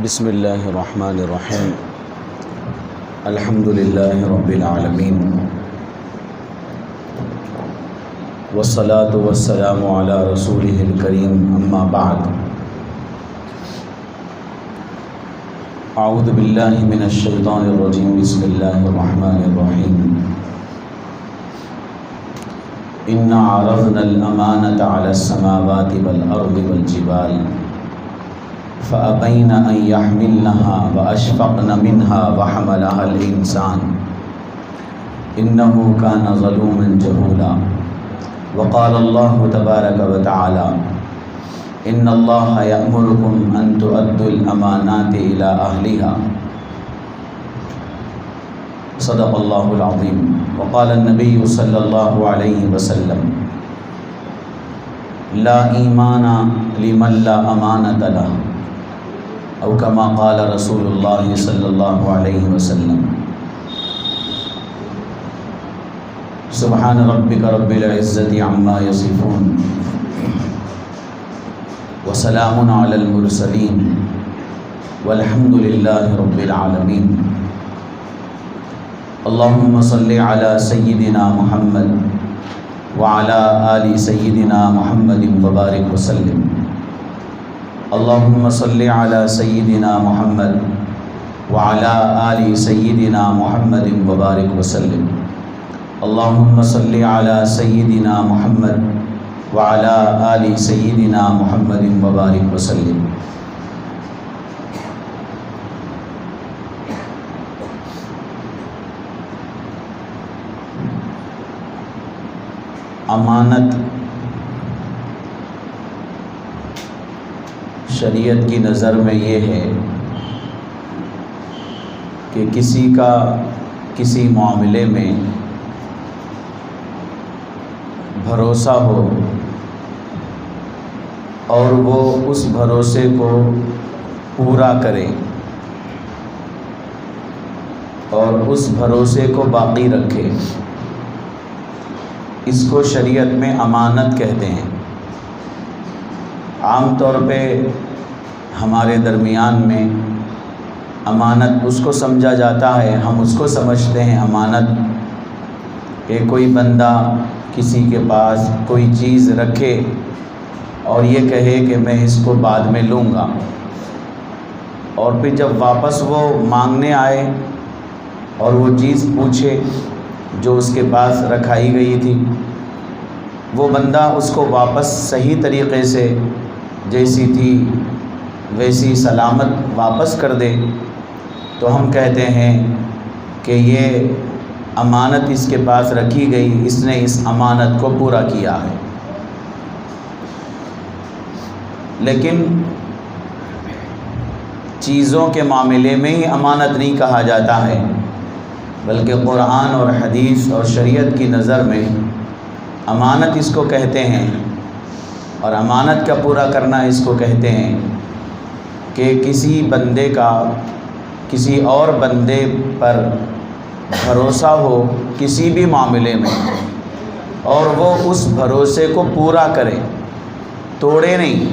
بسم اللہ الرحمن الرحیم الحمد للہ رب العالمین والصلاة والسلام علی رسولہ الکریم اما بعد اعوذ باللہ من الشیطان الرجیم بسم اللہ الرحمن الرحیم انا عرضنا الامانة علی السماوات والارض والجبال فأبين أن يحملنها وأشفقن منها وحملها الإنسان إنه كان ظلوما جهولا وقال الله تبارك وتعالى إن الله يأمركم أن تؤدوا الأمانات إلى أهلها صدق الله العظيم وقال النبي صلى الله عليه وسلم لا إيمان لمن لا أمانة له او کما قال رسول اللہ صلی اللہ علیہ وسلم سبحان ربک رب العزت عما یصفون وسلام علی المرسلین والحمد للہ رب العالمین اللہم صل علی سیدنا محمد وعلی آل سیدنا محمد وبارک وسلم اللہم صلی علی سیدنا محمد وعلی آل سیدنا محمد وبارک وسلم اللہم صلی علی سیدنا محمد وعلی آل سیدنا محمد وبارک وسلم امانت شریعت کی نظر میں یہ ہے کہ کسی کا کسی معاملے میں بھروسہ ہو اور وہ اس بھروسے کو پورا کرے اور اس بھروسے کو باقی رکھے، اس کو شریعت میں امانت کہتے ہیں۔ عام طور پہ ہمارے درمیان میں امانت اس کو سمجھا جاتا ہے، ہم اس کو سمجھتے ہیں امانت کہ کوئی بندہ کسی کے پاس کوئی چیز رکھے اور یہ کہے کہ میں اس کو بعد میں لوں گا، اور پھر جب واپس وہ مانگنے آئے اور وہ چیز پوچھے جو اس کے پاس رکھائی گئی تھی، وہ بندہ اس کو واپس صحیح طریقے سے جیسی تھی ویسی سلامت واپس کر دے، تو ہم کہتے ہیں کہ یہ امانت اس کے پاس رکھی گئی، اس نے اس امانت کو پورا کیا ہے۔ لیکن چیزوں کے معاملے میں ہی امانت نہیں کہا جاتا ہے، بلکہ قرآن اور حدیث اور شریعت کی نظر میں امانت اس کو کہتے ہیں، اور امانت کا پورا کرنا اس کو کہتے ہیں کہ کسی بندے کا کسی اور بندے پر بھروسہ ہو کسی بھی معاملے میں، اور وہ اس بھروسے کو پورا کرے، توڑے نہیں،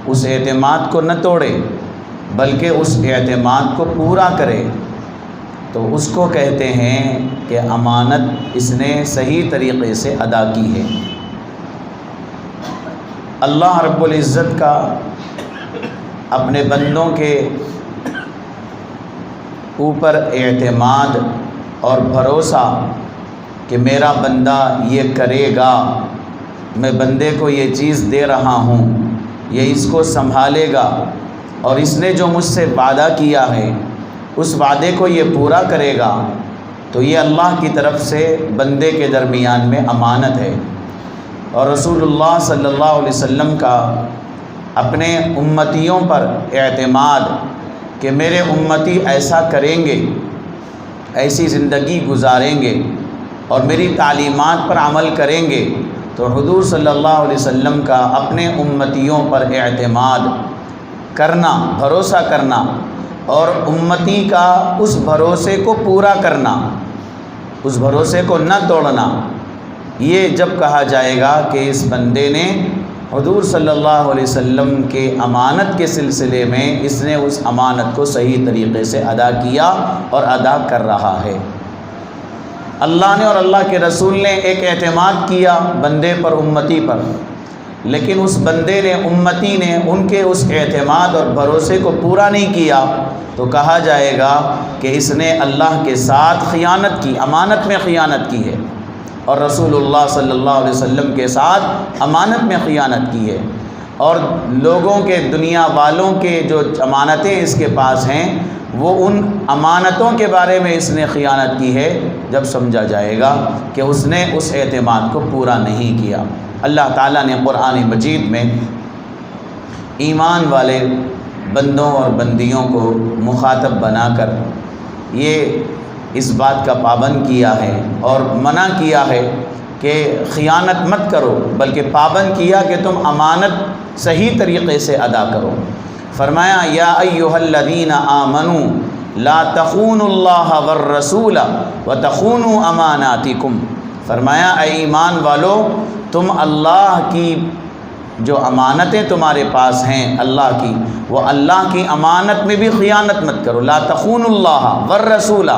اس اعتماد کو نہ توڑے بلکہ اس اعتماد کو پورا کرے، تو اس کو کہتے ہیں کہ امانت اس نے صحیح طریقے سے ادا کی ہے۔ اللہ رب العزت کا اپنے بندوں کے اوپر اعتماد اور بھروسہ کہ میرا بندہ یہ کرے گا، میں بندے کو یہ چیز دے رہا ہوں، یہ اس کو سنبھالے گا، اور اس نے جو مجھ سے وعدہ کیا ہے اس وعدے کو یہ پورا کرے گا، تو یہ اللہ کی طرف سے بندے کے درمیان میں امانت ہے۔ اور رسول اللہ صلی اللہ علیہ وسلم کا اپنے امتیوں پر اعتماد کہ میرے امتی ایسا کریں گے، ایسی زندگی گزاریں گے اور میری تعلیمات پر عمل کریں گے، تو حضور صلی اللہ علیہ وسلم کا اپنے امتیوں پر اعتماد کرنا، بھروسہ کرنا، اور امتی کا اس بھروسے کو پورا کرنا، اس بھروسے کو نہ توڑنا، یہ جب کہا جائے گا کہ اس بندے نے حضور صلی اللہ علیہ وسلم کے امانت کے سلسلے میں اس نے اس امانت کو صحیح طریقے سے ادا کیا اور ادا کر رہا ہے۔ اللہ نے اور اللہ کے رسول نے ایک اعتماد کیا بندے پر، امتی پر، لیکن اس بندے نے، امتی نے ان کے اس اعتماد اور بھروسے کو پورا نہیں کیا تو کہا جائے گا کہ اس نے اللہ کے ساتھ خیانت کی، امانت میں خیانت کی ہے، اور رسول اللہ صلی اللہ علیہ وسلم کے ساتھ امانت میں خیانت کی ہے، اور لوگوں کے، دنیا والوں کے جو امانتیں اس کے پاس ہیں وہ ان امانتوں کے بارے میں اس نے خیانت کی ہے جب سمجھا جائے گا کہ اس نے اس اعتماد کو پورا نہیں کیا۔ اللہ تعالیٰ نے قرآن مجید میں ایمان والے بندوں اور بندیوں کو مخاطب بنا کر یہ اس بات کا پابند کیا ہے اور منع کیا ہے کہ خیانت مت کرو، بلکہ پابند کیا کہ تم امانت صحیح طریقے سے ادا کرو۔ فرمایا یا ایھا الذین آمنوا لا تخونوا اللہ والرسول وتخونوا اماناتکم، فرمایا اے ایمان والو تم اللہ کی جو امانتیں تمہارے پاس ہیں اللہ کی، وہ اللہ کی امانت میں بھی خیانت مت کرو۔ لا تخونوا اللہ والرسول،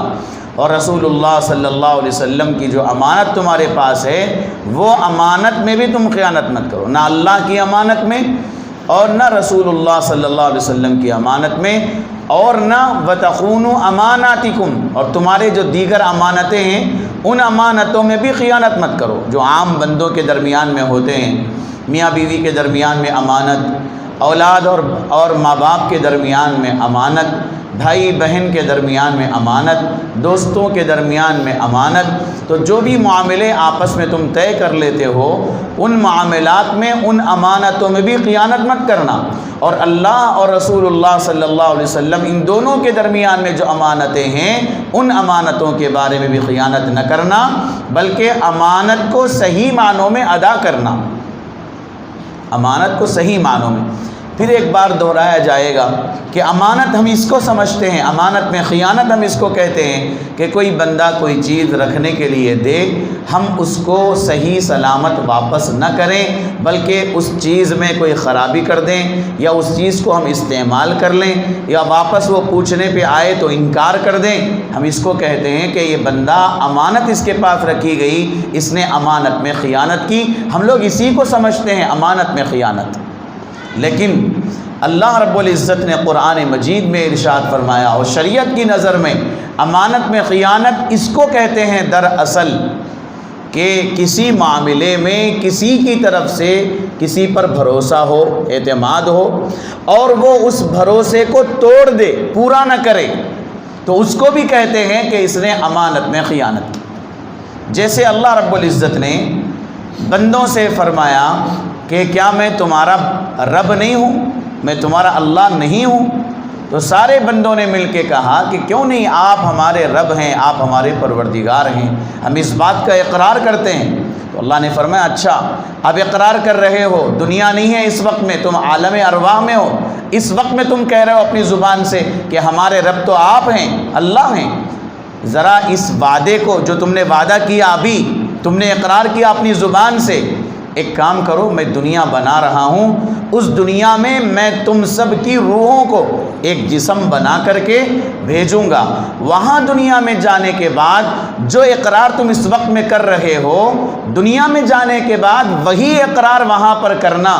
اور رسول اللہ صلی اللہ علیہ وسلم کی جو امانت تمہارے پاس ہے وہ امانت میں بھی تم خیانت مت کرو، نہ اللہ کی امانت میں اور نہ رسول اللہ صلی اللہ علیہ وسلم کی امانت میں، اور نہ وتخونوا اماناتکم، اور تمہارے جو دیگر امانتیں ہیں ان امانتوں میں بھی خیانت مت کرو جو عام بندوں کے درمیان میں ہوتے ہیں، میاں بیوی کے درمیان میں امانت، اولاد اور ماں باپ کے درمیان میں امانت، بھائی بہن کے درمیان میں امانت، دوستوں کے درمیان میں امانت۔ تو جو بھی معاملے آپس میں تم طے کر لیتے ہو ان معاملات میں، ان امانتوں میں بھی خیانت مت کرنا، اور اللہ اور رسول اللہ صلی اللہ علیہ وسلم ان دونوں کے درمیان میں جو امانتیں ہیں ان امانتوں کے بارے میں بھی خیانت نہ کرنا، بلکہ امانت کو صحیح معنوں میں ادا کرنا، امانت کو صحیح معنوں میں۔ پھر ایک بار دہرایا جائے گا کہ امانت ہم اس کو سمجھتے ہیں، امانت میں خیانت ہم اس کو کہتے ہیں کہ کوئی بندہ کوئی چیز رکھنے کے لیے دے، ہم اس کو صحیح سلامت واپس نہ کریں بلکہ اس چیز میں کوئی خرابی کر دیں، یا اس چیز کو ہم استعمال کر لیں، یا واپس وہ پوچھنے پہ آئے تو انکار کر دیں۔ ہم اس کو کہتے ہیں کہ یہ بندہ امانت اس کے پاس رکھی گئی، اس نے امانت میں خیانت کی، ہم لوگ اسی کو سمجھتے ہیں امانت میں خیانت۔ لیکن اللہ رب العزت نے قرآن مجید میں ارشاد فرمایا، اور شریعت کی نظر میں امانت میں خیانت اس کو کہتے ہیں دراصل کہ کسی معاملے میں کسی کی طرف سے کسی پر بھروسہ ہو، اعتماد ہو، اور وہ اس بھروسے کو توڑ دے، پورا نہ کرے، تو اس کو بھی کہتے ہیں کہ اس نے امانت میں خیانت کی۔ جیسے اللہ رب العزت نے بندوں سے فرمایا کہ کیا میں تمہارا رب نہیں ہوں، میں تمہارا اللہ نہیں ہوں، تو سارے بندوں نے مل کے کہا کہ کیوں نہیں، آپ ہمارے رب ہیں، آپ ہمارے پروردگار ہیں، ہم اس بات کا اقرار کرتے ہیں۔ تو اللہ نے فرمایا اچھا اب اقرار کر رہے ہو، دنیا نہیں ہے اس وقت میں، تم عالم ارواح میں ہو، اس وقت میں تم کہہ رہے ہو اپنی زبان سے کہ ہمارے رب تو آپ ہیں، اللہ ہیں، ذرا اس وعدے کو جو تم نے وعدہ کیا، ابھی تم نے اقرار کیا اپنی زبان سے، ایک کام کرو، میں دنیا بنا رہا ہوں، اس دنیا میں میں تم سب کی روحوں کو ایک جسم بنا کر کے بھیجوں گا، وہاں دنیا میں جانے کے بعد جو اقرار تم اس وقت میں کر رہے ہو، دنیا میں جانے کے بعد وہی اقرار وہاں پر کرنا،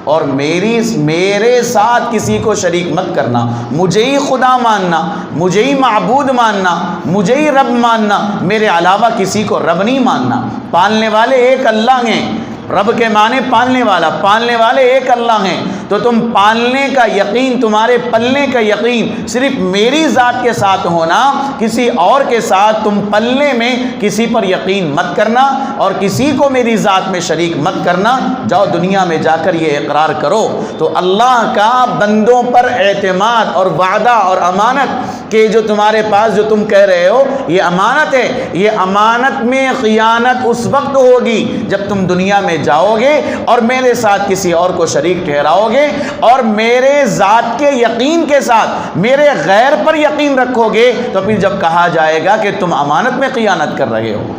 اور میرے ساتھ کسی کو شریک مت کرنا، مجھے ہی خدا ماننا، مجھے ہی معبود ماننا، مجھے ہی رب ماننا، میرے علاوہ کسی کو رب نہیں ماننا۔ پالنے والے ایک اللہ ہیں، رب کے معنی پالنے والا، پالنے والے ایک اللہ ہیں، تو تم پالنے کا یقین، تمہارے پلنے کا یقین صرف میری ذات کے ساتھ ہونا، کسی اور کے ساتھ تم پلنے میں کسی پر یقین مت کرنا اور کسی کو میری ذات میں شریک مت کرنا، جاؤ دنیا میں جا کر یہ اقرار کرو۔ تو اللہ کا بندوں پر اعتماد اور وعدہ اور امانت کہ جو تمہارے پاس جو تم کہہ رہے ہو یہ امانت ہے، یہ امانت میں خیانت اس وقت ہوگی جب تم دنیا میں جاؤ گے اور میرے ساتھ کسی اور کو شریک ٹھہراؤ گے اور میرے ذات کے یقین کے ساتھ میرے غیر پر یقین رکھو گے، تو پھر جب کہا جائے گا کہ تم امانت میں خیانت کر رہے ہو۔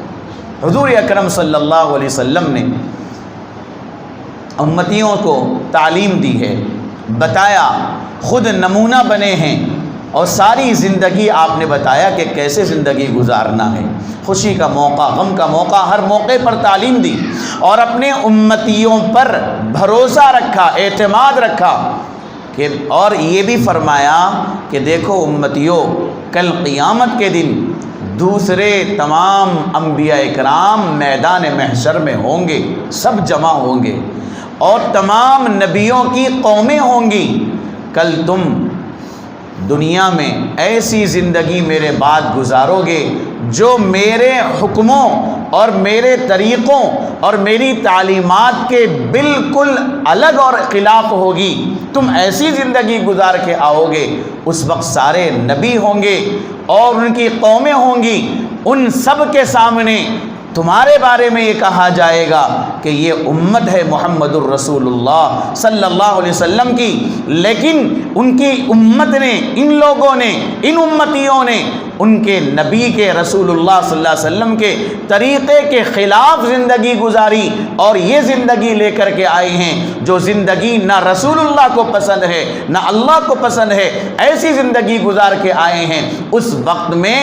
حضور اکرم صلی اللہ علیہ وسلم نے امتیوں کو تعلیم دی ہے، بتایا، خود نمونہ بنے ہیں، اور ساری زندگی آپ نے بتایا کہ کیسے زندگی گزارنا ہے، خوشی کا موقع، غم کا موقع، ہر موقع پر تعلیم دی، اور اپنے امتیوں پر بھروسہ رکھا، اعتماد رکھا کہ اور یہ بھی فرمایا کہ دیکھو امتیوں، کل قیامت کے دن دوسرے تمام انبیاء اکرام میدان محشر میں ہوں گے، سب جمع ہوں گے، اور تمام نبیوں کی قومیں ہوں گی۔ کل تم دنیا میں ایسی زندگی میرے بعد گزارو گے جو میرے حکموں اور میرے طریقوں اور میری تعلیمات کے بالکل الگ اور خلاف ہوگی، تم ایسی زندگی گزار کے آؤ گے۔ اس وقت سارے نبی ہوں گے اور ان کی قومیں ہوں گی، ان سب کے سامنے تمہارے بارے میں یہ کہا جائے گا کہ یہ امت ہے محمد الرسول اللہ صلی اللہ علیہ وسلم کی، لیکن ان کی امت نے، ان لوگوں نے، ان امتیوں نے ان کے نبی کے، رسول اللہ صلی اللہ علیہ وسلم کے طریقے کے خلاف زندگی گزاری، اور یہ زندگی لے کر کے آئے ہیں جو زندگی نہ رسول اللہ کو پسند ہے نہ اللہ کو پسند ہے، ایسی زندگی گزار کے آئے ہیں۔ اس وقت میں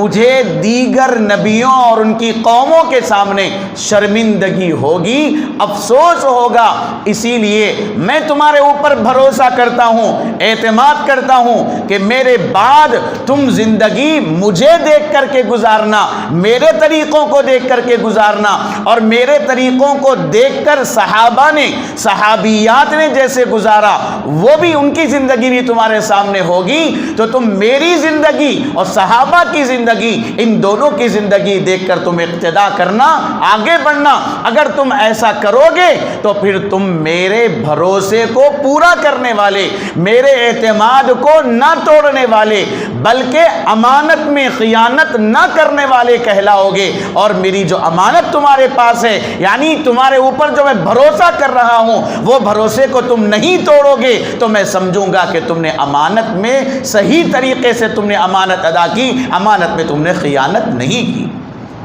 مجھے دیگر نبیوں اور ان کی قوموں کے سامنے شرمندگی ہوگی، افسوس ہوگا، اسی لیے میں تمہارے اوپر بھروسہ کرتا ہوں، اعتماد کرتا ہوں کہ میرے بعد تم زندگی مجھے دیکھ کر کے گزارنا، میرے طریقوں کو دیکھ کر کے گزارنا، اور میرے طریقوں کو دیکھ کر صحابہ نے، صحابیات نے جیسے گزارا وہ بھی ان کی زندگی بھی تمہارے سامنے ہوگی، تو تم میری زندگی اور صحابہ کی زندگی، ان دونوں کی زندگی دیکھ کر تم اقتدا کرنا، آگے بڑھنا۔ اگر تم ایسا کرو گے تو پھر تم میرے بھروسے کو پورا کرنے والے، میرے اعتماد کو نہ توڑنے والے، بلکہ امانت میں خیانت نہ کرنے والے کہلاؤ گے، اور میری جو امانت تمہارے پاس ہے، یعنی تمہارے اوپر جو میں بھروسہ کر رہا ہوں، وہ بھروسے کو تم نہیں توڑو گے تو میں سمجھوں گا کہ تم نے امانت میں صحیح طریقے سے تم نے امانت ادا کی، امانت میں تم نے خیانت نہیں کی۔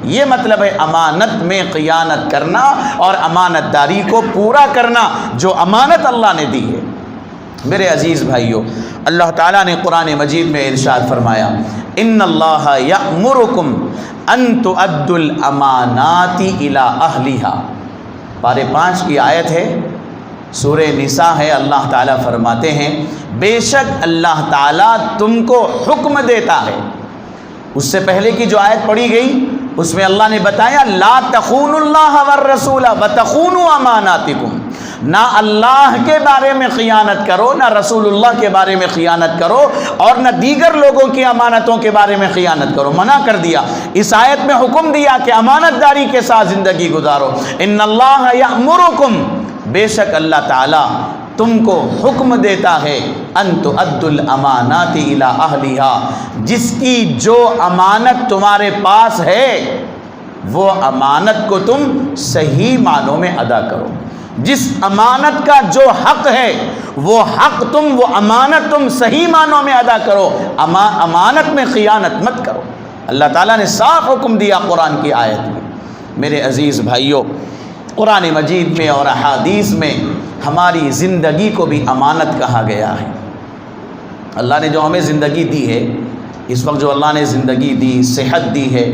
یہ مطلب ہے امانت میں خیانت کرنا اور امانت داری کو پورا کرنا جو امانت اللہ نے دی ہے۔ میرے عزیز بھائیوں، اللہ تعالیٰ نے قرآن مجید میں ارشاد فرمایا، ان اللہ یأمرکم ان تؤدوا الامانات الی اہلہا، پارے 5 کی آیت ہے، سورہ نساء ہے۔ اللہ تعالیٰ فرماتے ہیں بے شک اللہ تعالیٰ تم کو حکم دیتا ہے۔ اس سے پہلے کی جو آیت پڑھی گئی اس میں اللہ نے بتایا لا تخونوا اللہ والرسول وتخونوا اماناتکم، نہ اللہ کے بارے میں خیانت کرو، نہ رسول اللہ کے بارے میں خیانت کرو، اور نہ دیگر لوگوں کی امانتوں کے بارے میں خیانت کرو، منع کر دیا۔ اس آیت میں حکم دیا کہ امانت داری کے ساتھ زندگی گزارو۔ ان اللہ یأمرکم، بے شک اللہ تعالیٰ تم کو حکم دیتا ہے ان تؤدوا الامانات الی اہلہا، جس کی جو امانت تمہارے پاس ہے وہ امانت کو تم صحیح معنوں میں ادا کرو، جس امانت کا جو حق ہے وہ حق تم، وہ امانت تم صحیح معنوں میں ادا کرو، امانت میں خیانت مت کرو۔ اللہ تعالیٰ نے صاف حکم دیا قرآن کی آیت میں۔ میرے عزیز بھائیوں، قرآن مجید میں اور احادیث میں ہماری زندگی کو بھی امانت کہا گیا ہے۔ اللہ نے جو ہمیں زندگی دی ہے، اس وقت جو اللہ نے زندگی دی، صحت دی ہے،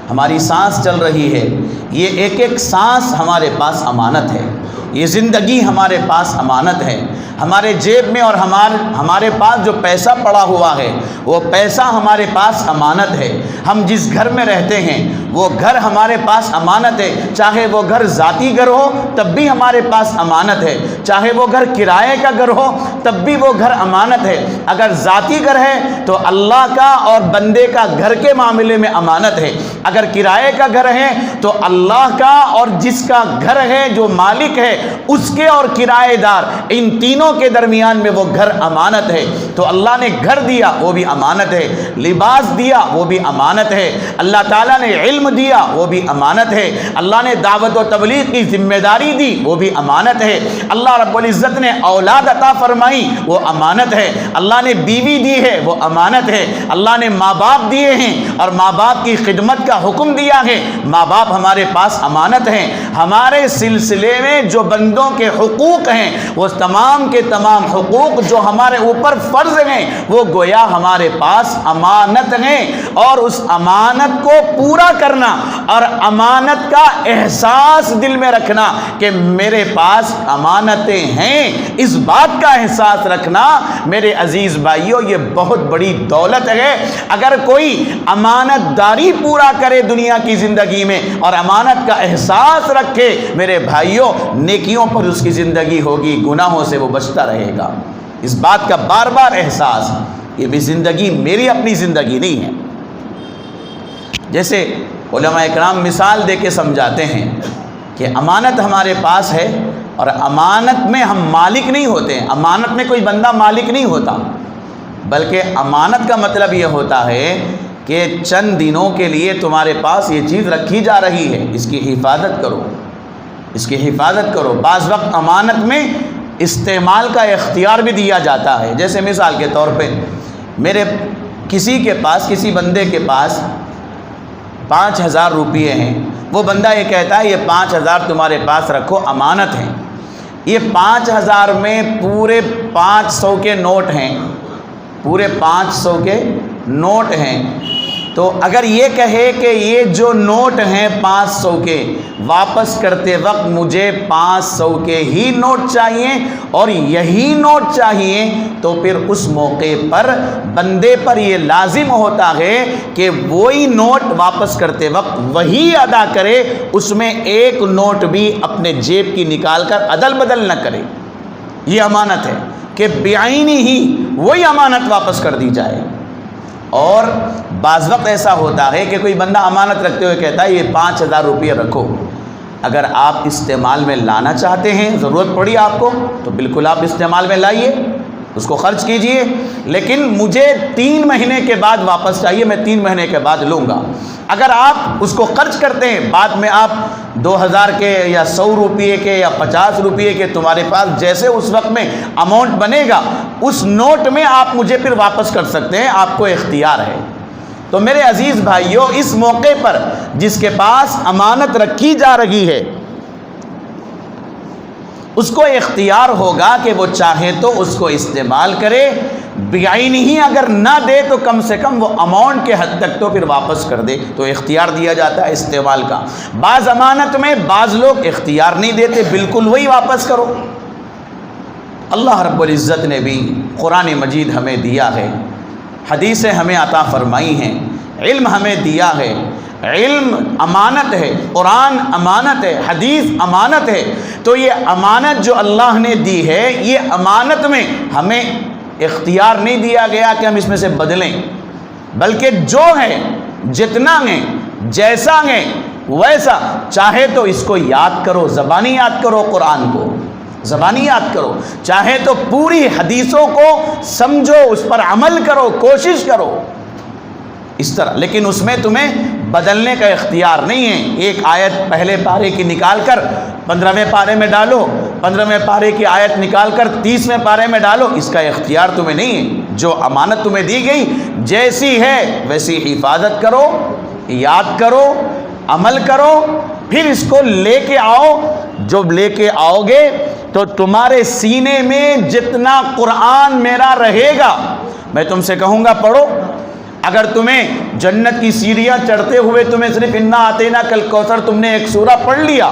ہماری سانس چل رہی ہے، یہ ایک ایک سانس ہمارے پاس امانت ہے، یہ زندگی ہمارے پاس امانت ہے۔ ہمارے جیب میں اور ہمارے پاس جو پیسہ پڑا ہوا ہے وہ پیسہ ہمارے پاس امانت ہے۔ ہم جس گھر میں رہتے ہیں وہ گھر ہمارے پاس امانت ہے، چاہے وہ گھر ذاتی گھر ہو تب بھی ہمارے پاس امانت ہے، چاہے وہ گھر کرائے کا گھر ہو تب بھی وہ گھر امانت ہے۔ اگر ذاتی گھر ہے تو اللہ کا اور بندے کا گھر کے معاملے میں امانت ہے، اگر کرائے کا گھر ہے تو اللہ کا اور جس کا گھر ہے جو مالک ہے اس کے اور کرائے دار، ان تینوں کے درمیان میں وہ گھر امانت ہے۔ تو اللہ نے گھر دیا وہ بھی امانت ہے، لباس دیا وہ بھی امانت ہے، اللہ تعالیٰ نے علم دیا وہ بھی امانت ہے، اللہ نے دعوت و تبلیغ کی ذمہ داری دی وہ بھی امانت ہے، اللہ رب العزت نے اولاد عطا فرمائی وہ امانت ہے، اللہ نے بیوی دی ہے وہ امانت ہے، اللہ نے ماں باپ دیے ہیں اور ماں باپ کی خدمت کا حکم دیا ہے، ماں باپ ہمارے پاس امانت ہیں۔ ہمارے سلسلے میں جو بندوں کے حقوق ہیں وہ تمام کے تمام حقوق جو ہمارے اوپر فرض ہیں وہ گویا ہمارے پاس امانت ہیں، اور اس امانت کو پورا کرنا اور امانت کا احساس دل میں رکھنا کہ میرے پاس امانتیں ہیں، اس بات کا احساس رکھنا میرے عزیز بھائیوں یہ بہت بڑی دولت ہے۔ اگر کوئی امانت داری پورا کرے دنیا کی زندگی میں اور امانت کا احساس رکھے میرے بھائیوں، نیکیوں پر اس کی زندگی ہوگی، گناہوں سے وہ بچتا رہے گا۔ اس بات کا بار بار احساس، یہ بھی زندگی میری اپنی زندگی نہیں ہے۔ جیسے علماء اکرام مثال دے کے سمجھاتے ہیں کہ امانت ہمارے پاس ہے اور امانت میں ہم مالک نہیں ہوتے ہیں، امانت میں کوئی بندہ مالک نہیں ہوتا، بلکہ امانت کا مطلب یہ ہوتا ہے کہ چند دنوں کے لیے تمہارے پاس یہ چیز رکھی جا رہی ہے، اس کی حفاظت کرو، اس کی حفاظت کرو۔ بعض وقت امانت میں استعمال کا اختیار بھی دیا جاتا ہے، جیسے مثال کے طور پہ میرے کسی کے پاس، کسی بندے کے پاس 5,000 روپیے ہیں، وہ بندہ یہ کہتا ہے یہ 5,000 تمہارے پاس رکھو، امانت ہیں۔ یہ 5,000 میں پورے 500 کے نوٹ ہیں، پورے 500 کے نوٹ ہیں، تو اگر یہ کہے کہ یہ جو نوٹ ہیں 500 کے واپس کرتے وقت مجھے 500 کے ہی نوٹ چاہیے اور یہی نوٹ چاہیے، تو پھر اس موقع پر بندے پر یہ لازم ہوتا ہے کہ وہی نوٹ واپس کرتے وقت وہی ادا کرے، اس میں ایک نوٹ بھی اپنے جیب کی نکال کر عدل بدل نہ کرے۔ یہ امانت ہے کہ بعینی ہی وہی امانت واپس کر دی جائے۔ اور بعض وقت ایسا ہوتا ہے کہ کوئی بندہ امانت رکھتے ہوئے کہتا ہے یہ 5,000 روپیے رکھو، اگر آپ استعمال میں لانا چاہتے ہیں، ضرورت پڑی آپ کو تو بالکل آپ استعمال میں لائیے، اس کو خرچ کیجئے، لیکن مجھے 3 مہینے کے بعد واپس چاہیے، میں 3 مہینے کے بعد لوں گا۔ اگر آپ اس کو خرچ کرتے ہیں، بعد میں آپ 2,000 کے یا 100 روپیے کے یا 50 روپیے کے تمہارے پاس جیسے اس وقت میں اماؤنٹ بنے گا، اس نوٹ میں آپ مجھے پھر واپس کر سکتے ہیں، آپ کو اختیار ہے۔ تو میرے عزیز بھائیوں، اس موقع پر جس کے پاس امانت رکھی جا رہی ہے اس کو اختیار ہوگا کہ وہ چاہے تو اس کو استعمال کرے، بعینی ہی اگر نہ دے تو کم سے کم وہ اماؤنٹ کے حد تک تو پھر واپس کر دے، تو اختیار دیا جاتا ہے استعمال کا۔ بعض امانت میں بعض لوگ اختیار نہیں دیتے، بالکل وہی واپس کرو۔ اللہ رب العزت نے بھی قرآن مجید ہمیں دیا ہے، حدیثیں ہمیں عطا فرمائی ہیں، علم ہمیں دیا ہے، علم امانت ہے، قرآن امانت ہے، حدیث امانت ہے، تو یہ امانت جو اللہ نے دی ہے، یہ امانت میں ہمیں اختیار نہیں دیا گیا کہ ہم اس میں سے بدلیں، بلکہ جو ہے، جتنا ہے، جیسا ہے ویسا، چاہے تو اس کو یاد کرو، زبانی یاد کرو، قرآن کو زبانی یاد کرو، چاہے تو پوری حدیثوں کو سمجھو، اس پر عمل کرو، کوشش کرو، اس طرح، لیکن اس میں تمہیں بدلنے کا اختیار نہیں ہے۔ ایک آیت پہلے پارے کی نکال کر 15ویں پارے میں ڈالو، 15ویں پارے کی آیت نکال کر 30ویں پارے میں ڈالو، اس کا اختیار تمہیں نہیں ہے۔ جو امانت تمہیں دی گئی جیسی ہے ویسی حفاظت کرو، یاد کرو، عمل کرو، پھر اس کو لے کے آؤ۔ جب لے کے آؤ گے تو تمہارے سینے میں جتنا قرآن میرا رہے گا، میں تم سے کہوں گا پڑھو، اگر تمہیں جنت کی سیڑھیاں چڑھتے ہوئے تمہیں صرف انا آتینا کل کوثر تم نے ایک سورہ پڑھ لیا،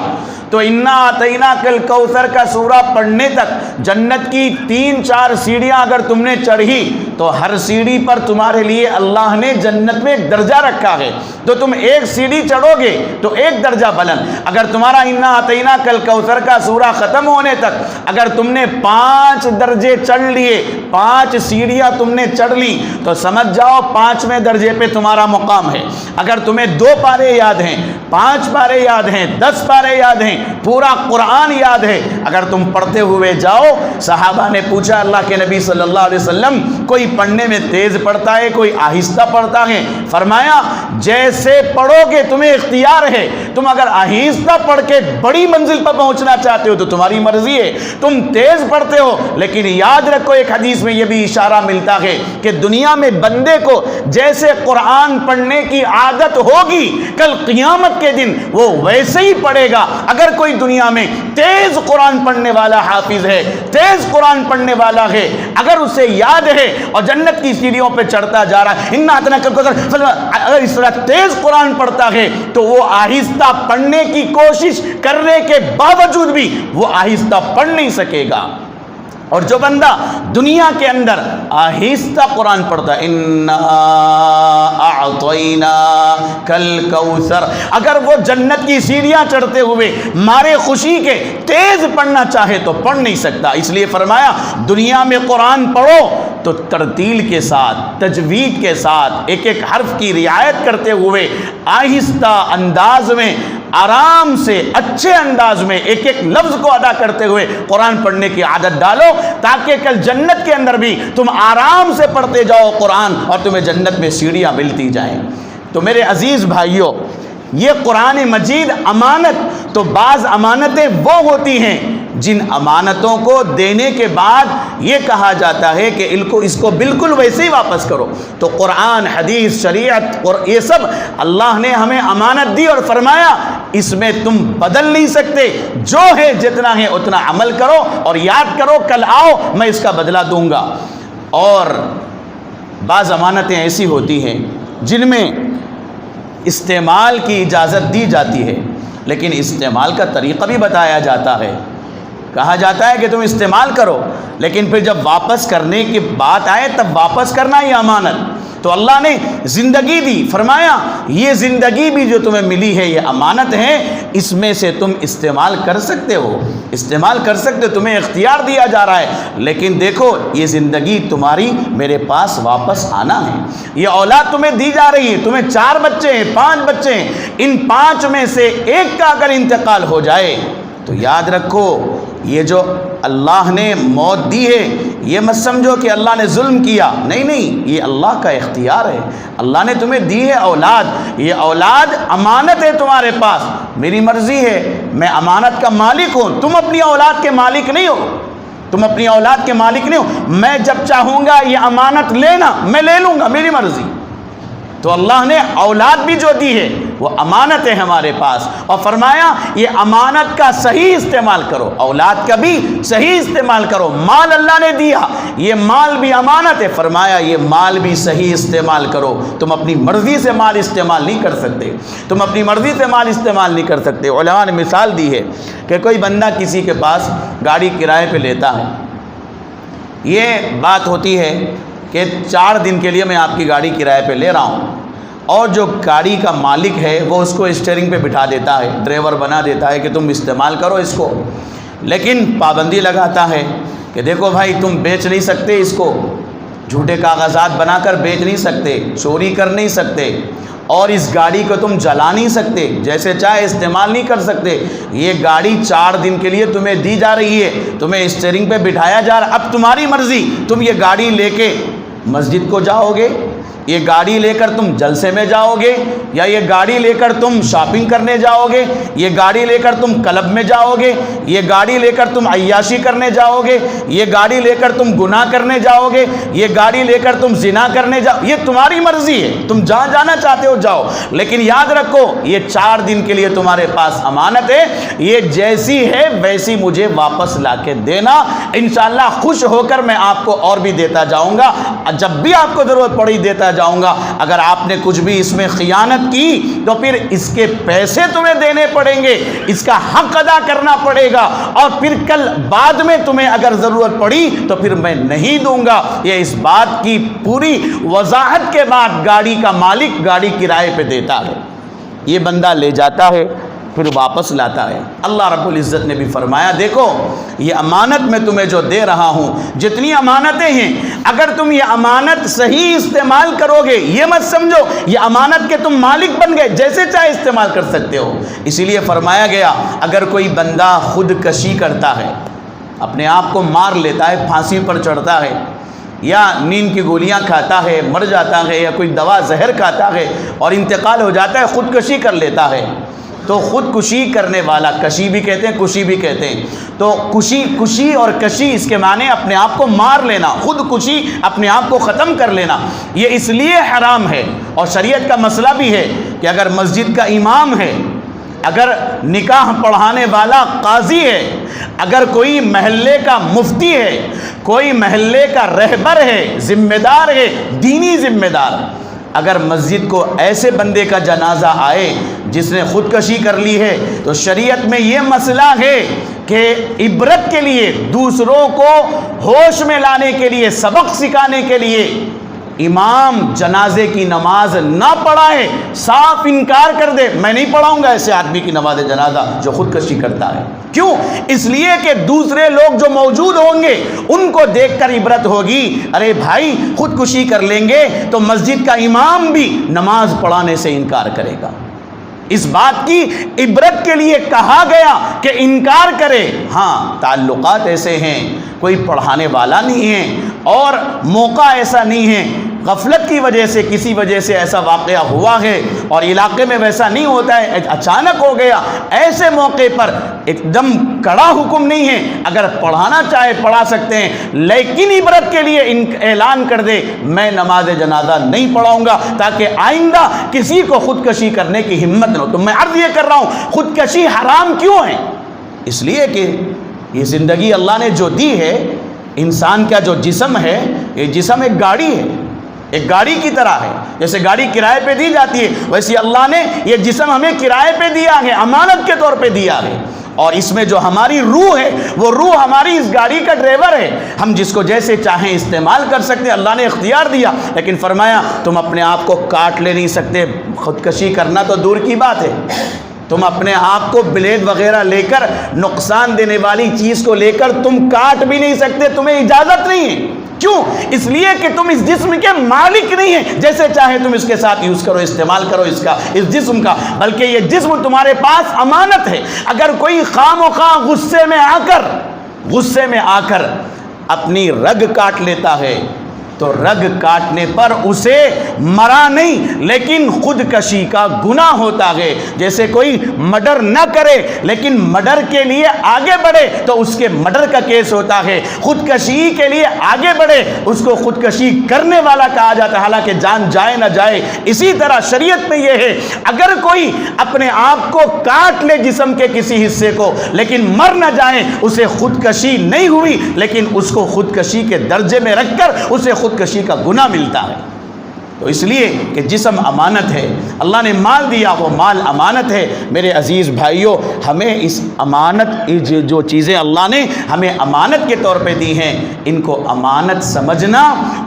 تو انا آتینا کل کوثر کا سورہ پڑھنے تک جنت کی 3-4 سیڑھیاں اگر تم نے چڑھی تو ہر سیڑھی پر تمہارے لیے اللہ نے جنت میں ایک درجہ رکھا ہے، تو تم ایک سیڑھی چڑھو گے تو ایک درجہ بلند۔ اگر تمہارا انا آتینا کل کوثر کا سورہ ختم ہونے تک اگر تم نے 5 درجے چڑھ لیے، 5 سیڑھیاں تم نے چڑھ لی، تو سمجھ جاؤ 5ویں درجے پہ تمہارا مقام ہے۔ اگر تمہیں 2 پارے یاد ہیں، 5 پارے یاد ہیں، 10 پارے یاد ہیں، پورا قرآن یاد ہے، اگر تم پڑھتے ہوئے جاؤ، صحابہ نے پوچھا اللہ کے نبی صلی اللہ علیہ وسلم کوئی کوئی پڑھنے میں تیز پڑھتا ہے، کوئی آہستہ پڑھتا ہے۔ فرمایا جیسے پڑھو گے تمہیں اختیار ہے، تم اگر آہستہ پڑھ کے بڑی منزل پر پہنچنا چاہتے ہو تو تمہاری مرضی ہے، تم تیز پڑھتے ہو، لیکن یاد رکھو ایک حدیث میں یہ بھی اشارہ ملتا ہے کہ دنیا میں بندے کو جیسے قرآن پڑھنے کی عادت ہوگی، کل قیامت کے دن وہ ویسے ہی پڑھے گا۔ اگر کوئی دنیا میں تیز قرآن پڑھنے والا حافظ ہے، تیز قرآن پڑھنے والا ہے، اگر اسے یاد ہے اور جنت کی سیڑھیوں پہ چڑھتا جا رہا ہے، اگر اس طرح تیز قرآن پڑھتا ہے تو وہ آہستہ پڑھنے کی کوشش کرنے کے باوجود بھی وہ آہستہ پڑھ نہیں سکے گا۔ اور جو بندہ دنیا کے اندر آہستہ قرآن پڑھتا ہے، اِنَّا أَعْطَيْنَاكَ الْكَوْثَرَ، اگر وہ جنت کی سیڑھیاں چڑھتے ہوئے مارے خوشی کے تیز پڑھنا چاہے تو پڑھ نہیں سکتا۔ اس لیے فرمایا دنیا میں قرآن پڑھو تو ترتیل کے ساتھ، تجوید کے ساتھ، ایک ایک حرف کی رعایت کرتے ہوئے آہستہ انداز میں، آرام سے، اچھے انداز میں ایک ایک لفظ کو ادا کرتے ہوئے قرآن پڑھنے کی عادت ڈالو، تاکہ کل جنت کے اندر بھی تم آرام سے پڑھتے جاؤ قرآن اور تمہیں جنت میں سیڑھیاں ملتی جائیں۔ تو میرے عزیز بھائیوں، یہ قرآن مجید امانت، تو بعض امانتیں وہ ہوتی ہیں جن امانتوں کو دینے کے بعد یہ کہا جاتا ہے کہ اس کو بالکل ویسے ہی واپس کرو۔ تو قرآن، حدیث، شریعت اور یہ سب اللہ نے ہمیں امانت دی اور فرمایا اس میں تم بدل نہیں سکتے، جو ہے جتنا ہے اتنا عمل کرو اور یاد کرو کل آؤ میں اس کا بدلہ دوں گا۔ اور بعض امانتیں ایسی ہوتی ہیں جن میں استعمال کی اجازت دی جاتی ہے، لیکن استعمال کا طریقہ بھی بتایا جاتا ہے۔ کہا جاتا ہے کہ تم استعمال کرو، لیکن پھر جب واپس کرنے کی بات آئے تب واپس کرنا ہی امانت۔ تو اللہ نے زندگی دی، فرمایا یہ زندگی بھی جو تمہیں ملی ہے یہ امانت ہے، اس میں سے تم استعمال کر سکتے ہو، استعمال کر سکتے ہو، تمہیں اختیار دیا جا رہا ہے، لیکن دیکھو یہ زندگی تمہاری میرے پاس واپس آنا ہے۔ یہ اولاد تمہیں دی جا رہی ہے، تمہیں 4 بچے ہیں، 5 بچے ہیں، ان 5 میں سے ایک کا اگر انتقال ہو جائے تو یاد رکھو یہ جو اللہ نے موت دی ہے یہ مت سمجھو کہ اللہ نے ظلم کیا، نہیں، یہ اللہ کا اختیار ہے۔ اللہ نے تمہیں دی ہے اولاد، یہ اولاد امانت ہے تمہارے پاس، میری مرضی ہے، میں امانت کا مالک ہوں، تم اپنی اولاد کے مالک نہیں ہو، تم اپنی اولاد کے مالک نہیں ہو، میں جب چاہوں گا یہ امانت لینا میں لے لوں گا، میری مرضی۔ تو اللہ نے اولاد بھی جو دی ہے وہ امانت ہے ہمارے پاس، اور فرمایا یہ امانت کا صحیح استعمال کرو، اولاد کا بھی صحیح استعمال کرو۔ مال اللہ نے دیا، یہ مال بھی امانت ہے، فرمایا یہ مال بھی صحیح استعمال کرو۔ تم اپنی مرضی سے مال استعمال نہیں کر سکتے، تم اپنی مرضی سے مال استعمال نہیں کر سکتے۔ علماء نے مثال دی ہے کہ کوئی بندہ کسی کے پاس گاڑی کرائے پہ لیتا ہے، یہ بات ہوتی ہے کہ 4 دن کے لیے میں آپ کی گاڑی کرائے پہ لے رہا ہوں، اور جو گاڑی کا مالک ہے وہ اس کو اسٹیئرنگ پہ بٹھا دیتا ہے، ڈرائیور بنا دیتا ہے کہ تم استعمال کرو اس کو، لیکن پابندی لگاتا ہے کہ دیکھو بھائی تم بیچ نہیں سکتے اس کو، جھوٹے کاغذات بنا کر بیچ نہیں سکتے، چوری کر نہیں سکتے، اور اس گاڑی کو تم جلا نہیں سکتے، جیسے چاہے استعمال نہیں کر سکتے۔ یہ گاڑی 4 دن کے لیے تمہیں دی جا رہی ہے، تمہیں اسٹیئرنگ پہ بٹھایا جا رہا، اب تمہاری مرضی، تم یہ گاڑی لے کے مسجد کو جاؤ گے، یہ گاڑی لے کر تم جلسے میں جاؤ گے، یا یہ گاڑی لے کر تم شاپنگ کرنے جاؤ گے، یہ گاڑی لے کر تم کلب میں جاؤ گے، یہ گاڑی لے کر تم عیاشی کرنے جاؤ گے، یہ گاڑی لے کر تم گناہ کرنے جاؤ گے، یہ گاڑی لے کر تم زنا کرنے جاؤ، یہ تمہاری مرضی ہے، تم جہاں جانا چاہتے ہو جاؤ، لیکن یاد رکھو یہ 4 دن کے لیے تمہارے پاس امانت ہے، یہ جیسی ہے ویسی مجھے واپس لا کے دینا، انشاءاللہ خوش ہو کر میں آپ کو اور بھی دیتا جاؤں گا، جب بھی آپ کو ضرورت پڑی دیتا جاؤں گا۔ اگر آپ نے کچھ بھی اس میں خیانت کی تو پھر اس کے پیسے تمہیں دینے پڑیں گے، اس کا حق ادا کرنا پڑے گا، اور پھر کل بعد میں تمہیں اگر ضرورت پڑی تو پھر میں نہیں دوں گا۔ یہ اس بات کی پوری وضاحت کے بعد گاڑی کا مالک گاڑی کرائے پہ دیتا ہے، یہ بندہ لے جاتا ہے پھر واپس لاتا ہے۔ اللہ رب العزت نے بھی فرمایا دیکھو یہ امانت میں تمہیں جو دے رہا ہوں، جتنی امانتیں ہیں اگر تم یہ امانت صحیح استعمال کرو گے، یہ مت سمجھو یہ امانت کے تم مالک بن گئے، جیسے چاہے استعمال کر سکتے ہو۔ اسی لیے فرمایا گیا اگر کوئی بندہ خودکشی کرتا ہے، اپنے آپ کو مار لیتا ہے، پھانسی پر چڑھتا ہے، یا نیند کی گولیاں کھاتا ہے مر جاتا ہے، یا کوئی دوا زہر کھاتا ہے اور انتقال ہو جاتا ہے، خودکشی کر لیتا ہے، تو خودکشی کرنے والا، کشی بھی کہتے ہیں کشی بھی کہتے ہیں، تو کشی اور کشی اس کے معنی اپنے آپ کو مار لینا، خودکشی اپنے آپ کو ختم کر لینا، یہ اس لیے حرام ہے۔ اور شریعت کا مسئلہ بھی ہے کہ اگر مسجد کا امام ہے، اگر نکاح پڑھانے والا قاضی ہے، اگر کوئی محلے کا مفتی ہے، کوئی محلے کا رہبر ہے، ذمہ دار ہے، دینی ذمہ دار، اگر مسجد کو ایسے بندے کا جنازہ آئے جس نے خودکشی کر لی ہے، تو شریعت میں یہ مسئلہ ہے کہ عبرت کے لیے، دوسروں کو ہوش میں لانے کے لیے، سبق سکھانے کے لیے امام جنازے کی نماز نہ پڑھائے، صاف انکار کر دے، میں نہیں پڑھاؤں گا ایسے آدمی کی نماز جنازہ جو خودکشی کرتا ہے۔ کیوں؟ اس لیے کہ دوسرے لوگ جو موجود ہوں گے ان کو دیکھ کر عبرت ہوگی، ارے بھائی خودکشی کر لیں گے تو مسجد کا امام بھی نماز پڑھانے سے انکار کرے گا۔ اس بات کی عبرت کے لیے کہا گیا کہ انکار کرے۔ ہاں تعلقات ایسے ہیں، کوئی پڑھانے والا نہیں ہے اور موقع ایسا نہیں ہے، غفلت کی وجہ سے کسی وجہ سے ایسا واقعہ ہوا ہے اور علاقے میں ویسا نہیں ہوتا ہے، اچانک ہو گیا، ایسے موقع پر ایک دم کڑا حکم نہیں ہے، اگر پڑھانا چاہے پڑھا سکتے ہیں، لیکن عبرت کے لیے اعلان کر دے میں نماز جنازہ نہیں پڑھاؤں گا تاکہ آئندہ کسی کو خودکشی کرنے کی ہمت نہ ہو۔ تو میں عرض یہ کر رہا ہوں خودکشی حرام کیوں ہے؟ اس لیے کہ یہ زندگی اللہ نے جو دی ہے، انسان کا جو جسم ہے، یہ جسم ایک گاڑی ہے، ایک گاڑی کی طرح ہے، جیسے گاڑی کرائے پہ دی جاتی ہے ویسے اللہ نے یہ جسم ہمیں کرائے پہ دیا ہے، امانت کے طور پہ دیا ہے، اور اس میں جو ہماری روح ہے وہ روح ہماری اس گاڑی کا ڈرائیور ہے، ہم جس کو جیسے چاہیں استعمال کر سکتے ہیں، اللہ نے اختیار دیا، لیکن فرمایا تم اپنے آپ کو کاٹ لے نہیں سکتے، خودکشی کرنا تو دور کی بات ہے، تم اپنے آپ کو بلیڈ وغیرہ لے کر، نقصان دینے والی چیز کو لے کر تم کاٹ بھی نہیں سکتے، تمہیں اجازت نہیں ہے۔ کیوں؟ اس لیے کہ تم اس جسم کے مالک نہیں ہیں، جیسے چاہے تم اس کے ساتھ یوز کرو، استعمال کرو اس جسم کا، بلکہ یہ جسم تمہارے پاس امانت ہے۔ اگر کوئی خواہ مخواہ غصے میں آ کر اپنی رگ کاٹ لیتا ہے تو رگ کاٹنے پر اسے مرا نہیں لیکن خودکشی کا گناہ ہوتا ہے۔ جیسے کوئی مرڈر نہ کرے لیکن مرڈر کے لیے آگے بڑھے تو اس کے مرڈر کا کیس ہوتا ہے، خودکشی کے لیے آگے بڑھے اس کو خودکشی کرنے والا کہا جاتا ہے، حالانکہ جان جائے نہ جائے۔ اسی طرح شریعت میں یہ ہے، اگر کوئی اپنے آپ کو کاٹ لے جسم کے کسی حصے کو لیکن مر نہ جائے، اسے خودکشی نہیں ہوئی لیکن اس کو خودکشی کے درجے میں رکھ کر اسے خودکشی کا گناہ ملتا ہے۔ تو اس لیے کہ جسم امانت ہے، اللہ نے مال دیا، وہ مال امانت ہے۔ میرے عزیز بھائیوں، ہمیں اس امانت جو چیزیں اللہ نے ہمیں امانت کے طور پہ دی ہیں، ان کو امانت سمجھنا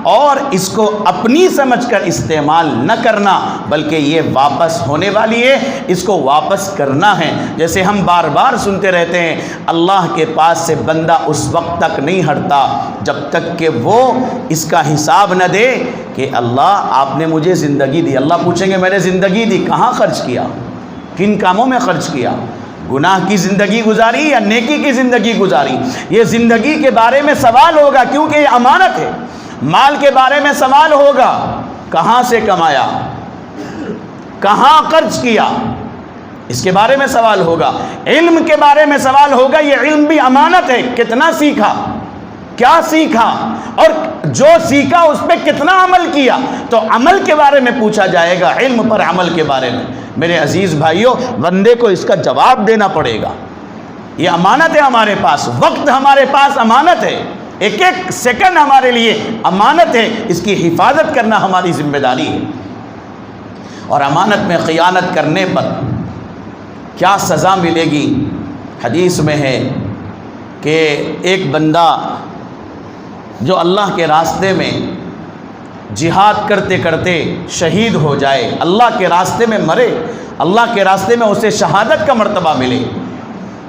اور اس کو اپنی سمجھ کر استعمال نہ کرنا، بلکہ یہ واپس ہونے والی ہے، اس کو واپس کرنا ہے۔ جیسے ہم بار بار سنتے رہتے ہیں، اللہ کے پاس سے بندہ اس وقت تک نہیں ہٹتا جب تک کہ وہ اس کا حساب نہ دے کہ اللہ آپ نے مجھے زندگی دی۔ اللہ پوچھیں گے میں نے زندگی دی، کہاں خرچ کیا، کن کاموں میں خرچ کیا، گناہ کی زندگی گزاری یا نیکی کی زندگی گزاری؟ یہ زندگی کے بارے میں سوال ہوگا کیونکہ یہ امانت ہے۔ مال کے بارے میں سوال ہوگا، کہاں سے کمایا، کہاں خرچ کیا، اس کے بارے میں سوال ہوگا۔ علم کے بارے میں سوال ہوگا، یہ علم بھی امانت ہے، کتنا سیکھا، کیا سیکھا، اور جو سیکھا اس پہ کتنا عمل کیا، تو عمل کے بارے میں پوچھا جائے گا، علم پر عمل کے بارے میں۔ میرے عزیز بھائیوں، بندے کو اس کا جواب دینا پڑے گا، یہ امانت ہے ہمارے پاس، وقت ہمارے پاس امانت ہے، ایک ایک سیکنڈ ہمارے لیے امانت ہے، اس کی حفاظت کرنا ہماری ذمہ داری ہے۔ اور امانت میں خیانت کرنے پر کیا سزا ملے گی؟ حدیث میں ہے کہ ایک بندہ جو اللہ کے راستے میں جہاد کرتے کرتے شہید ہو جائے، اللہ کے راستے میں مرے، اللہ کے راستے میں اسے شہادت کا مرتبہ ملے،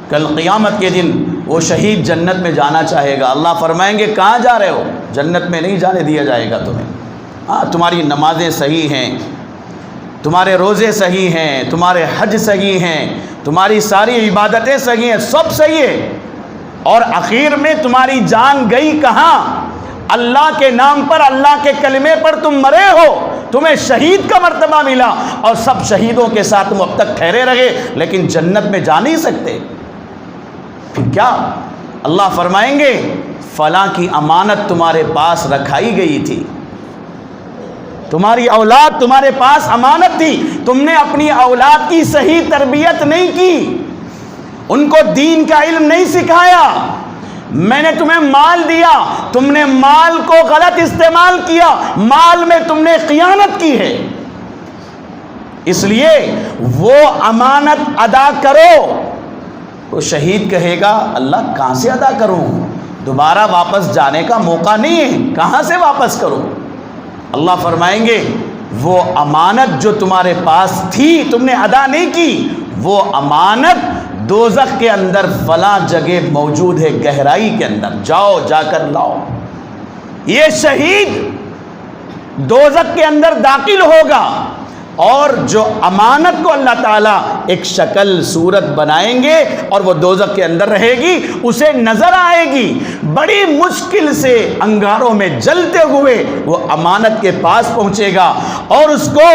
کل قیامت کے دن وہ شہید جنت میں جانا چاہے گا۔ اللہ فرمائیں گے کہاں جا رہے ہو؟ جنت میں نہیں جانے دیا جائے گا تمہیں۔ ہاں تمہاری نمازیں صحیح ہیں، تمہارے روزے صحیح ہیں، تمہارے حج صحیح ہیں، تمہاری ساری عبادتیں صحیح ہیں، سب صحیح ہے، اور اخیر میں تمہاری جان گئی کہاں؟ اللہ کے نام پر، اللہ کے کلمے پر تم مرے ہو، تمہیں شہید کا مرتبہ ملا، اور سب شہیدوں کے ساتھ تم اب تک ٹھہرے رہے، لیکن جنت میں جا نہیں سکتے، پھر کیا؟ اللہ فرمائیں گے فلاں کی امانت تمہارے پاس رکھائی گئی تھی، تمہاری اولاد تمہارے پاس امانت تھی، تم نے اپنی اولاد کی صحیح تربیت نہیں کی، ان کو دین کا علم نہیں سکھایا، میں نے تمہیں مال دیا، تم نے مال کو غلط استعمال کیا، مال میں تم نے خیانت کی ہے، اس لیے وہ امانت ادا کرو۔ وہ شہید کہے گا اللہ کہاں سے ادا کروں، دوبارہ واپس جانے کا موقع نہیں ہے، کہاں سے واپس کروں؟ اللہ فرمائیں گے وہ امانت جو تمہارے پاس تھی تم نے ادا نہیں کی، وہ امانت دوزخ کے اندر فلاں جگہ موجود ہے، گہرائی کے اندر، جاؤ جا کر لاؤ۔ یہ شہید دوزخ کے اندر داخل ہوگا، اور جو امانت کو اللہ تعالیٰ ایک شکل صورت بنائیں گے اور وہ دوزخ کے اندر رہے گی، اسے نظر آئے گی، بڑی مشکل سے انگاروں میں جلتے ہوئے وہ امانت کے پاس پہنچے گا اور اس کو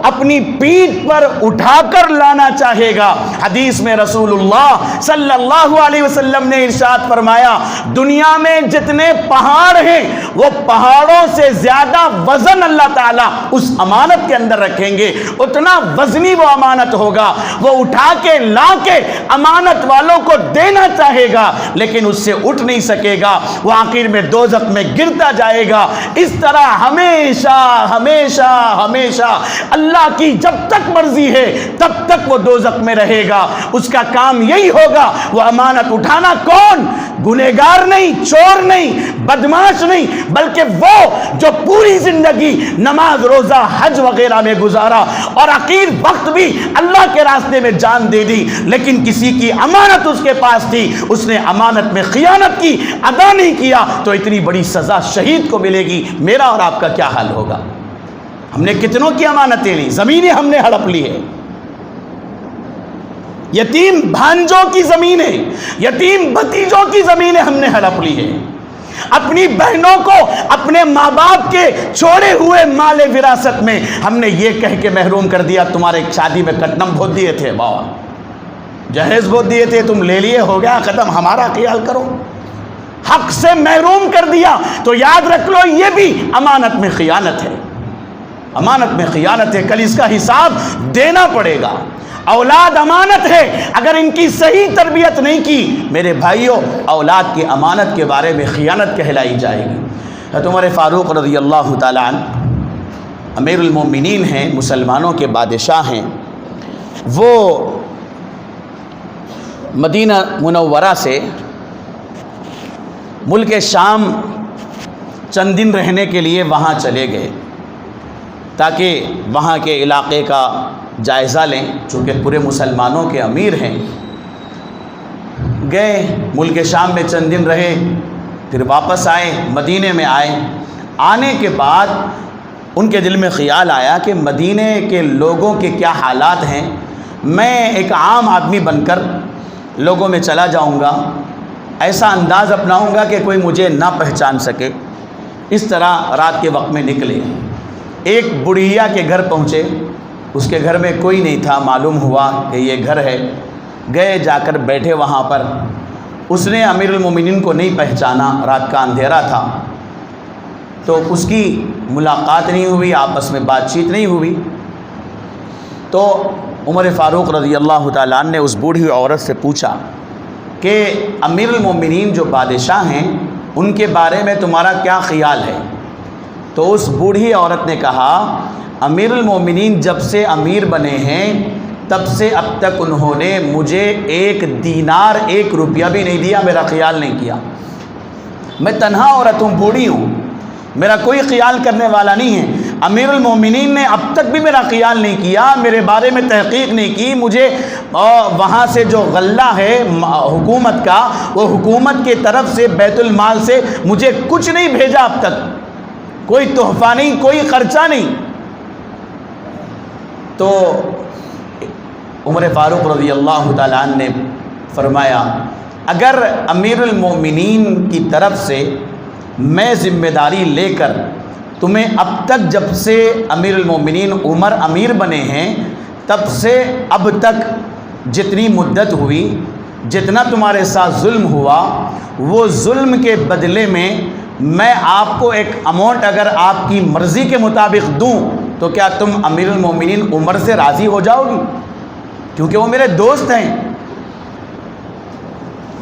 اپنی پیٹھ پر اٹھا کر لانا چاہے گا۔ حدیث میں رسول اللہ صلی اللہ علیہ وسلم نے ارشاد فرمایا دنیا میں جتنے پہاڑ ہیں وہ پہاڑوں سے زیادہ وزن اللہ تعالیٰ اس امانت کے اندر رکھیں گے، اتنا وزنی وہ امانت ہوگا، وہ اٹھا کے لا کے امانت والوں کو دینا چاہے گا لیکن اس سے اٹھ نہیں سکے گا، وہ آخر میں دوزخ میں گرتا جائے گا۔ اس طرح ہمیشہ ہمیشہ ہمیشہ اللہ کی جب تک مرضی ہے تب تک وہ دوزخ میں رہے گا، اس کا کام یہی ہوگا، وہ امانت اٹھانا۔ کون؟ گنہگار نہیں، چور نہیں، بدماش نہیں، بلکہ وہ جو پوری زندگی نماز روزہ حج وغیرہ میں گزارا اور آخر وقت بھی اللہ کے راستے میں جان دے دی، لیکن کسی کی امانت اس کے پاس تھی، اس نے امانت میں خیانت کی، ادا نہیں کیا، تو اتنی بڑی سزا شہید کو ملے گی۔ میرا اور آپ کا کیا حال ہوگا؟ ہم نے کتنوں کی امانتیں لی، زمینیں ہم نے ہڑپ لی ہے، یتیم بھانجوں کی زمینیں، یتیم بھتیجوں کی زمینیں ہم نے ہڑپ لی ہے، اپنی بہنوں کو اپنے ماں باپ کے چھوڑے ہوئے مال وراثت میں ہم نے یہ کہہ کے محروم کر دیا، تمہارے شادی میں کٹنم بھوت دیے تھے، بابا جہیز بہت دیے تھے، تم لے لیے، ہو گیا ختم، ہمارا خیال کرو، حق سے محروم کر دیا۔ تو یاد رکھ لو یہ بھی امانت میں خیانت ہے، امانت میں خیانت ہے، کل اس کا حساب دینا پڑے گا۔ اولاد امانت ہے، اگر ان کی صحیح تربیت نہیں کی میرے بھائیوں، اولاد کی امانت کے بارے میں خیانت کہلائی جائے گی۔ حضرت عمر فاروق رضی اللہ تعالیٰ عنہ امیر المومنین ہیں، مسلمانوں کے بادشاہ ہیں، وہ مدینہ منورہ سے ملک شام چند دن رہنے کے لیے وہاں چلے گئے تاکہ وہاں کے علاقے کا جائزہ لیں، چونکہ پورے مسلمانوں کے امیر ہیں۔ گئے ملک شام میں چند دن رہے، پھر واپس آئے، مدینے میں آئے۔ آنے کے بعد ان کے دل میں خیال آیا کہ مدینے کے لوگوں کے کیا حالات ہیں، میں ایک عام آدمی بن کر لوگوں میں چلا جاؤں گا، ایسا انداز اپناؤں گا کہ کوئی مجھے نہ پہچان سکے۔ اس طرح رات کے وقت میں نکلے، ایک بڑھیا کے گھر پہنچے، اس کے گھر میں کوئی نہیں تھا، معلوم ہوا کہ یہ گھر ہے، گئے، جا کر بیٹھے وہاں پر۔ اس نے امیر المومنین کو نہیں پہچانا، رات کا اندھیرا تھا، تو اس کی ملاقات نہیں ہوئی، آپس میں بات چیت نہیں ہوئی۔ تو عمر فاروق رضی اللہ تعالیٰ عنہ نے اس بوڑھی عورت سے پوچھا کہ امیر المومنین جو بادشاہ ہیں ان کے بارے میں تمہارا کیا خیال ہے؟ تو اس بوڑھی عورت نے کہا امیر المومنین جب سے امیر بنے ہیں تب سے اب تک انہوں نے مجھے ایک دینار، ایک روپیہ بھی نہیں دیا، میرا خیال نہیں کیا۔ میں تنہا عورت ہوں، بوڑھی ہوں، میرا کوئی خیال کرنے والا نہیں ہے۔ امیر المومنین نے اب تک بھی میرا خیال نہیں کیا، میرے بارے میں تحقیق نہیں کی، مجھے وہاں سے جو غلہ ہے حکومت کا، وہ حکومت کی طرف سے بیت المال سے مجھے کچھ نہیں بھیجا اب تک، کوئی تحفہ نہیں، کوئی خرچہ نہیں۔ تو عمر فاروق رضی اللہ تعالیٰ عنہ نے فرمایا اگر امیر المومنین کی طرف سے میں ذمہ داری لے کر تمہیں اب تک جب سے امیر المومنین عمر امیر بنے ہیں تب سے اب تک جتنی مدت ہوئی، جتنا تمہارے ساتھ ظلم ہوا، وہ ظلم کے بدلے میں آپ کو ایک اماؤنٹ اگر آپ کی مرضی کے مطابق دوں تو کیا تم امیر المومنین عمر سے راضی ہو جاؤ گی؟ کیونکہ وہ میرے دوست ہیں،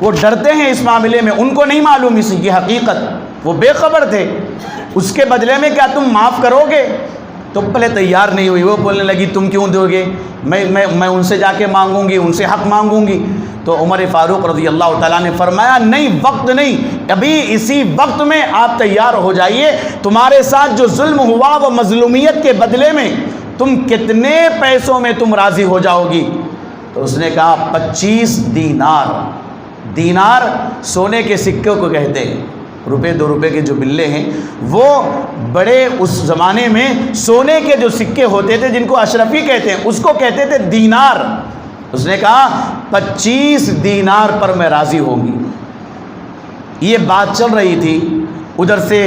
وہ ڈرتے ہیں اس معاملے میں، ان کو نہیں معلوم اس کی حقیقت، وہ بے خبر تھے۔ اس کے بدلے میں کیا تم معاف کرو گے؟ تو پہلے تیار نہیں ہوئی، وہ بولنے لگی تم کیوں دو گے، میں ان سے جا کے مانگوں گی، ان سے حق مانگوں گی۔ تو عمر فاروق رضی اللہ تعالیٰ نے فرمایا نہیں، وقت نہیں، ابھی اسی وقت میں آپ تیار ہو جائیے، تمہارے ساتھ جو ظلم ہوا وہ مظلومیت کے بدلے میں تم کتنے پیسوں میں تم راضی ہو جاؤ گی؟ تو اس نے کہا 25 دینار۔ دینار سونے کے سکے کو کہتے ہیں، روپے 2 روپے کے جو بلے ہیں وہ بڑے اس زمانے میں سونے کے جو سکے ہوتے تھے جن کو اشرفی کہتے ہیں اس کو کہتے تھے دینار۔ اس نے کہا 25 دینار پر میں راضی ہوں گی۔ یہ بات چل رہی تھی، ادھر سے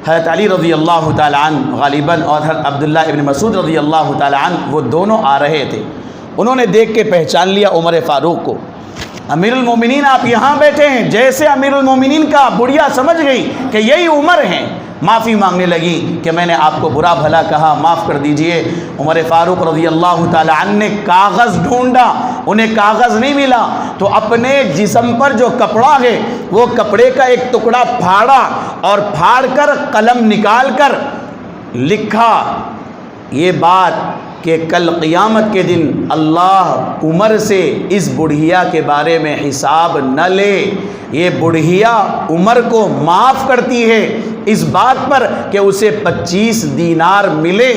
حضرت علی رضی اللہ تعالیٰ عنہ غالباً اور حضرت عبداللہ ابن مسعود رضی اللہ تعالیٰ عنہ وہ دونوں آ رہے تھے۔ انہوں نے دیکھ کے پہچان لیا عمر فاروق کو۔ امیر المومنین آپ یہاں بیٹھے ہیں؟ جیسے امیر المومنین کا بڑھیا سمجھ گئی کہ یہی عمر ہیں، معافی مانگنے لگی کہ میں نے آپ کو برا بھلا کہا، معاف کر دیجئے۔ عمر فاروق رضی اللہ تعالی عنہ نے کاغذ ڈھونڈا، انہیں کاغذ نہیں ملا، تو اپنے جسم پر جو کپڑا ہے وہ کپڑے کا ایک ٹکڑا پھاڑا اور پھاڑ کر قلم نکال کر لکھا یہ بات کہ کل قیامت کے دن اللہ عمر سے اس بڑھیا کے بارے میں حساب نہ لے، یہ بڑھیا عمر کو معاف کرتی ہے اس بات پر کہ اسے 25 دینار ملے۔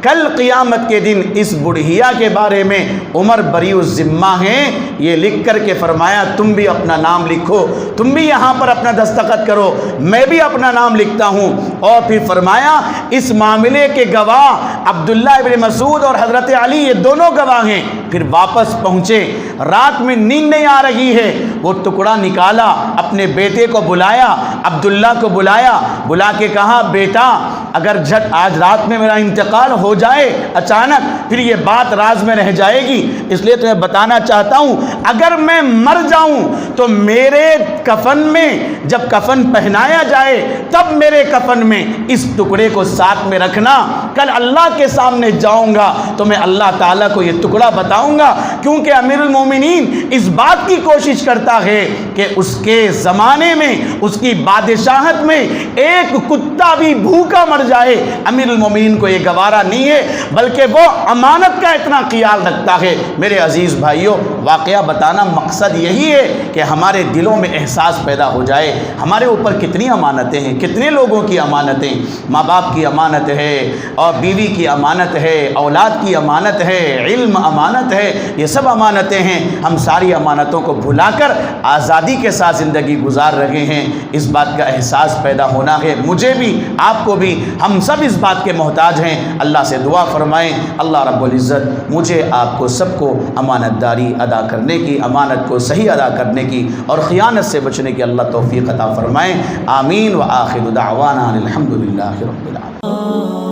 کل قیامت کے دن اس بڑھیا کے بارے میں عمر بری الذمہ ہیں، یہ لکھ کر کے فرمایا تم بھی اپنا نام لکھو، تم بھی یہاں پر اپنا دستخط کرو، میں بھی اپنا نام لکھتا ہوں۔ اور پھر فرمایا اس معاملے کے گواہ عبداللہ ابن مسعود اور حضرت علی یہ دونوں گواہ ہیں۔ پھر واپس پہنچے، رات میں نیند نہیں آ رہی ہے، وہ ٹکڑا نکالا، اپنے بیٹے کو بلایا، عبداللہ کو بلا کے کہا بیٹا اگر جھٹ آج رات میں میرا انتقال ہو جائے اچانک، پھر یہ بات راز میں رہ جائے گی، اس لیے تمہیں بتانا چاہتا ہوں اگر میں مر جاؤں تو میرے کفن میں جب کفن پہنایا جائے تب میرے کفن میں اس ٹکڑے کو ساتھ میں رکھنا، کل اللہ کے سامنے جاؤں گا تو میں اللہ تعالیٰ کو یہ ٹکڑا بتاؤں گا، کیونکہ امیر المومنین اس بات کی کوشش کرتا ہے کہ اس کے زمانے میں اس کی بادشاہت میں ایک کتا بھی بھوکا مر جائے، امیر المومنین کو یہ گوارا نہیں ہے، بلکہ وہ امانت کا اتنا خیال رکھتا ہے۔ میرے عزیز بھائیوں، واقعہ بتانا مقصد یہی ہے کہ ہمارے دلوں میں احساس پیدا ہو جائے ہمارے اوپر کتنی امانتیں ہیں، کتنے لوگوں کی امانتیں، ماں باپ کی امانت ہے اور بیوی کی امانت ہے، اولاد کی امانت ہے، علم امانت ہے، یہ سب امانتیں ہیں۔ ہم ساری امانتوں کو بھلا کر آزادی کے ساتھ زندگی گزار رہے ہیں، اس بات کا احساس پیدا ہونا ہے، مجھے بھی آپ کو بھی، ہم سب اس بات کے محتاج ہیں۔ اللہ سے دعا فرمائیں اللہ رب العزت مجھے آپ کو سب کو امانت داری ادا کرنے کی، امانت کو صحیح ادا کرنے کی اور خیانت سے بچنے کی اللہ توفیق عطا فرمائیں۔ آمین۔ وآخر دعوانا الحمدللہ رب العالمین۔